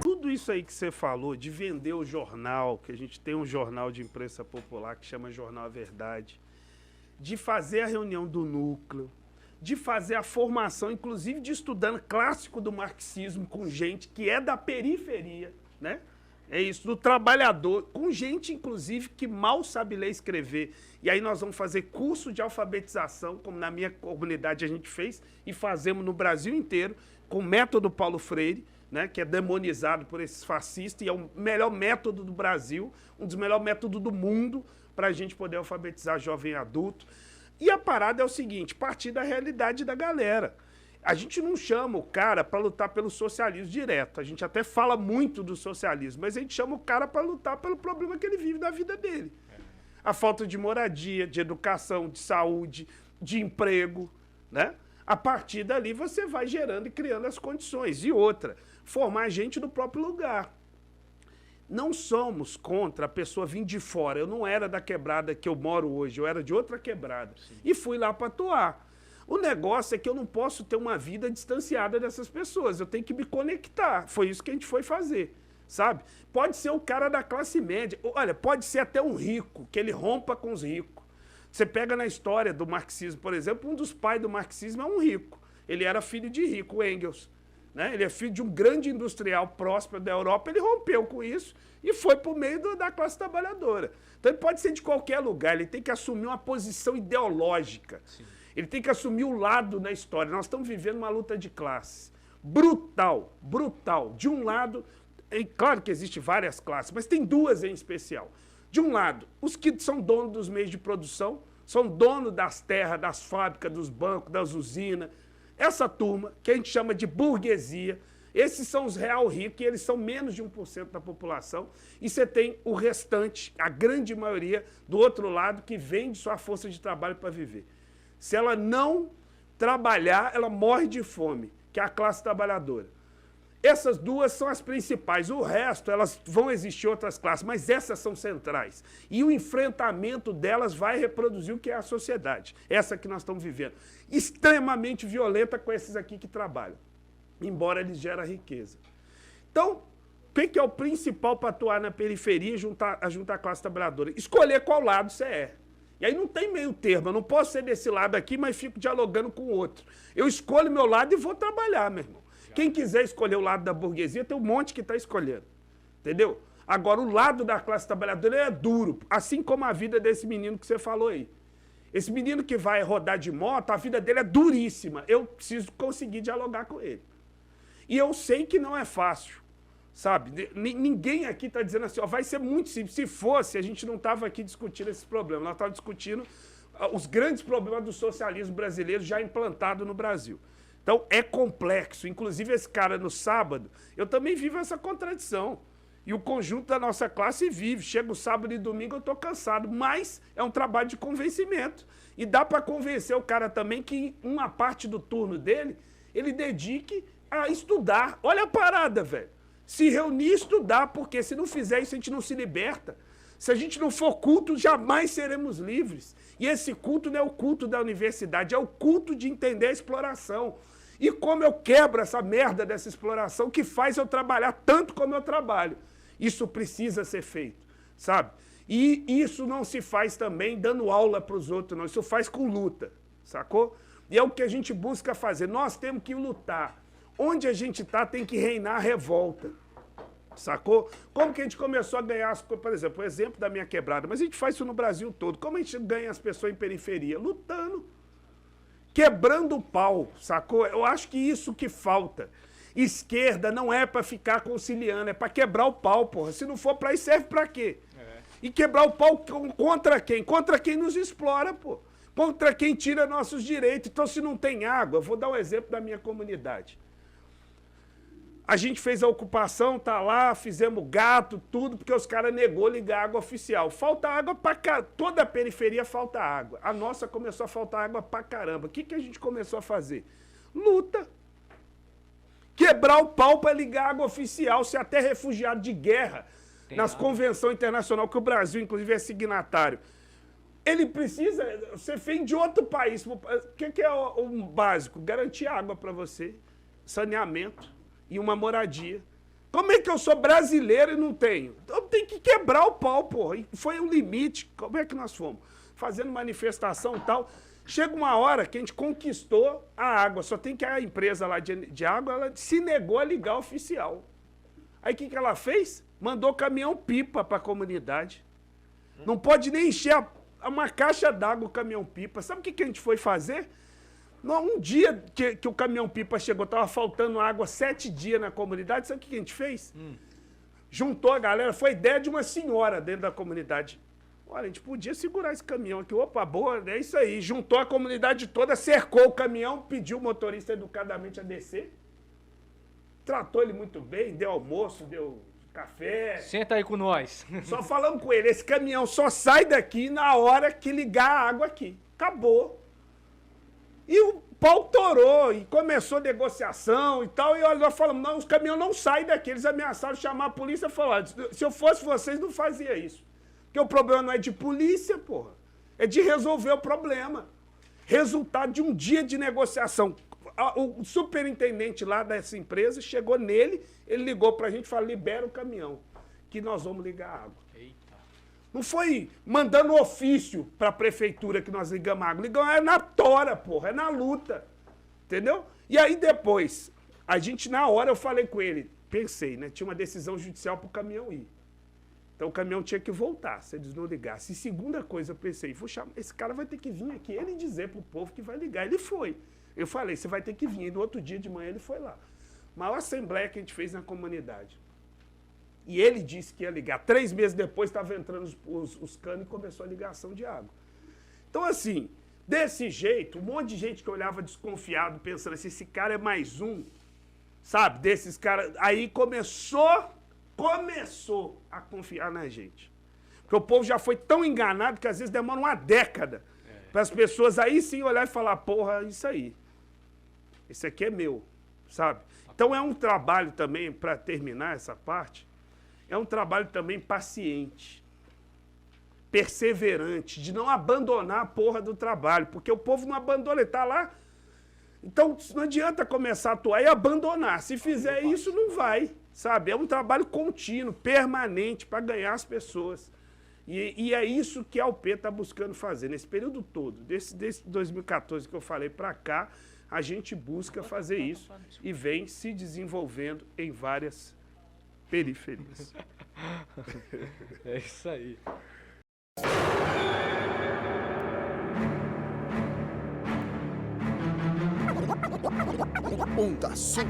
Tudo isso aí que você falou de vender o jornal, que a gente tem um jornal de imprensa popular que chama Jornal A Verdade, de fazer a reunião do núcleo, de fazer a formação, inclusive de estudando clássico do marxismo com gente que é da periferia, né? É isso, do trabalhador, com gente, inclusive, que mal sabe ler e escrever. E aí nós vamos fazer curso de alfabetização, como na minha comunidade a gente fez, e fazemos no Brasil inteiro, com o método Paulo Freire, né, que é demonizado por esses fascistas, e é o melhor método do Brasil, um dos melhores métodos do mundo, para a gente poder alfabetizar jovem e adulto. E a parada é o seguinte, partir da realidade da galera. A gente não chama o cara para lutar pelo socialismo direto. A gente até fala muito do socialismo, mas a gente chama o cara para lutar pelo problema que ele vive da vida dele. A falta de moradia, de educação, de saúde, de emprego, né? A partir dali você vai gerando e criando as condições. E outra, formar gente no próprio lugar. Não somos contra a pessoa vir de fora. Eu não era da quebrada que eu moro hoje, eu era de outra quebrada. Sim. E fui lá para atuar. O negócio é que eu não posso ter uma vida distanciada dessas pessoas, eu tenho que me conectar. Foi isso que a gente foi fazer, sabe? Pode ser o cara da classe média, olha, pode ser até um rico, que ele rompa com os ricos. Você pega na história do marxismo, por exemplo, um dos pais do marxismo é um rico. Ele era filho de rico, o Engels. Né? Ele é filho de um grande industrial próspero da Europa, ele rompeu com isso e foi por meio da classe trabalhadora. Então ele pode ser de qualquer lugar, ele tem que assumir uma posição ideológica. Sim. Ele tem que assumir o lado na história. Nós estamos vivendo uma luta de classes. Brutal, brutal. De um lado, é claro que existem várias classes, mas tem duas em especial. De um lado, os que são donos dos meios de produção, são donos das terras, das fábricas, dos bancos, das usinas. Essa turma, que a gente chama de burguesia, esses são os real ricos, e eles são menos de 1% da população. E você tem o restante, a grande maioria, do outro lado, que vende sua força de trabalho para viver. Se ela não trabalhar, ela morre de fome, que é a classe trabalhadora. Essas duas são as principais. O resto, elas vão existir outras classes, mas essas são centrais. E o enfrentamento delas vai reproduzir o que é a sociedade. Essa que nós estamos vivendo. Extremamente violenta com esses aqui que trabalham, embora eles gerem riqueza. Então, o que é o principal para atuar na periferia e juntar a classe trabalhadora? Escolher qual lado você é. E aí não tem meio termo, eu não posso ser desse lado aqui, mas fico dialogando com o outro. Eu escolho meu lado e vou trabalhar, meu irmão. Quem quiser escolher o lado da burguesia, tem um monte que está escolhendo. Entendeu? Agora, o lado da classe trabalhadora é duro, assim como a vida desse menino que você falou aí. Esse menino que vai rodar de moto, a vida dele é duríssima. Eu preciso conseguir dialogar com ele. E eu sei que não é fácil. Sabe, ninguém aqui está dizendo assim, ó, vai ser muito simples. Se fosse, a gente não estava aqui discutindo esses problemas. Nós estávamos discutindo os grandes problemas do socialismo brasileiro já implantado no Brasil. Então, é complexo. Inclusive, esse cara no sábado, eu também vivo essa contradição. E o conjunto da nossa classe vive. Chega o sábado e domingo, eu estou cansado. Mas é um trabalho de convencimento. E dá para convencer o cara também que uma parte do turno dele, ele dedique a estudar. Olha a parada, velho. Se reunir e estudar, porque se não fizer isso, a gente não se liberta. Se a gente não for culto, jamais seremos livres. E esse culto não é o culto da universidade, é o culto de entender a exploração. E como eu quebro essa merda dessa exploração que faz eu trabalhar tanto como eu trabalho. Isso precisa ser feito, sabe? E isso não se faz também dando aula para os outros, não. Isso faz com luta, sacou? E é o que a gente busca fazer. Nós temos que lutar. Onde a gente está tem que reinar a revolta, sacou? Como que a gente começou a ganhar as coisas? Por exemplo, o exemplo da minha quebrada, mas a gente faz isso no Brasil todo. Como a gente ganha as pessoas em periferia? Lutando, quebrando o pau, sacou? Eu acho que isso que falta. Esquerda não é para ficar conciliando, é para quebrar o pau, porra. Se não for para isso, serve para quê? E quebrar o pau contra quem? Contra quem nos explora, pô. Contra quem tira nossos direitos. Então, se não tem água, eu vou dar um exemplo da minha comunidade. A gente fez a ocupação, tá lá, fizemos gato, tudo, porque os caras negou ligar água oficial. Falta água pra caramba, toda a periferia falta água. A nossa começou a faltar água pra caramba. O que a gente começou a fazer? Luta. Quebrar o pau pra ligar água oficial, ser até refugiado de guerra nas convenções internacionais, que o Brasil, inclusive, é signatário. Ele precisa, você vem de outro país. O que é o básico? Garantir água para você, saneamento. e uma moradia. Como é que eu sou brasileiro e não tenho? Eu tenho que quebrar o pau, porra. E foi um limite. Como é que nós fomos? Fazendo manifestação e tal. Chega uma hora que a gente conquistou a água. Só tem que a empresa lá de água, ela se negou a ligar oficial. Aí o que ela fez? Mandou caminhão-pipa para a comunidade. Não pode nem encher uma caixa d'água o caminhão-pipa. Sabe o que a gente foi fazer? Um dia que o caminhão-pipa chegou, estava faltando água 7 dias na comunidade. Sabe o que a gente fez? Juntou a galera. Foi ideia de uma senhora dentro da comunidade. Olha, a gente podia segurar esse caminhão aqui. Opa, boa, é isso aí. Juntou a comunidade toda, cercou o caminhão, pediu o motorista educadamente a descer. Tratou ele muito bem, deu almoço, deu café. Senta aí com nós. Só falando com ele, esse caminhão só sai daqui na hora que ligar a água aqui. Acabou. E o pau torou, e começou negociação e tal, e nós falamos, não, os caminhões não saem daqui. Eles ameaçaram chamar a polícia e falaram, se eu fosse vocês, não fazia isso. Porque o problema não é de polícia, porra. É de resolver o problema. Resultado de um dia de negociação. O superintendente lá dessa empresa chegou nele, ele ligou pra gente e falou, libera o caminhão, que nós vamos ligar a água. Eita. Não foi mandando ofício pra prefeitura que nós ligamos a água. Ligamos, é na tora, porra, é na luta. Entendeu? E aí depois, a gente na hora eu falei com ele, pensei, né? Tinha uma decisão judicial pro caminhão ir. Então o caminhão tinha que voltar, se eles não ligassem. E segunda coisa, eu pensei, vou chamar, esse cara vai ter que vir aqui, ele dizer pro povo que vai ligar. Ele foi. Eu falei, você vai ter que vir. E no outro dia de manhã ele foi lá. Maior assembleia que a gente fez na comunidade. E ele disse que ia ligar. 3 meses depois estava entrando os canos e começou a ligação de água. Então assim, desse jeito, um monte de gente que olhava desconfiado, pensando assim, esse cara é mais um, sabe, desses caras. Aí começou a confiar na gente. Porque o povo já foi tão enganado que às vezes demora uma década para as pessoas aí sim olhar e falar, porra, isso aí. Isso aqui é meu, sabe? Então é um trabalho também, para terminar essa parte, é um trabalho também paciente, perseverante, de não abandonar a porra do trabalho, porque o povo não abandona, ele tá lá. Então não adianta começar a atuar e abandonar. Se fizer isso, não vai, sabe? É um trabalho contínuo, permanente, para ganhar as pessoas. E é isso que a UP está buscando fazer, nesse período todo, desse 2014 que eu falei para cá, a gente busca fazer isso e vem se desenvolvendo em várias periferias. É isso aí. Onda Sul.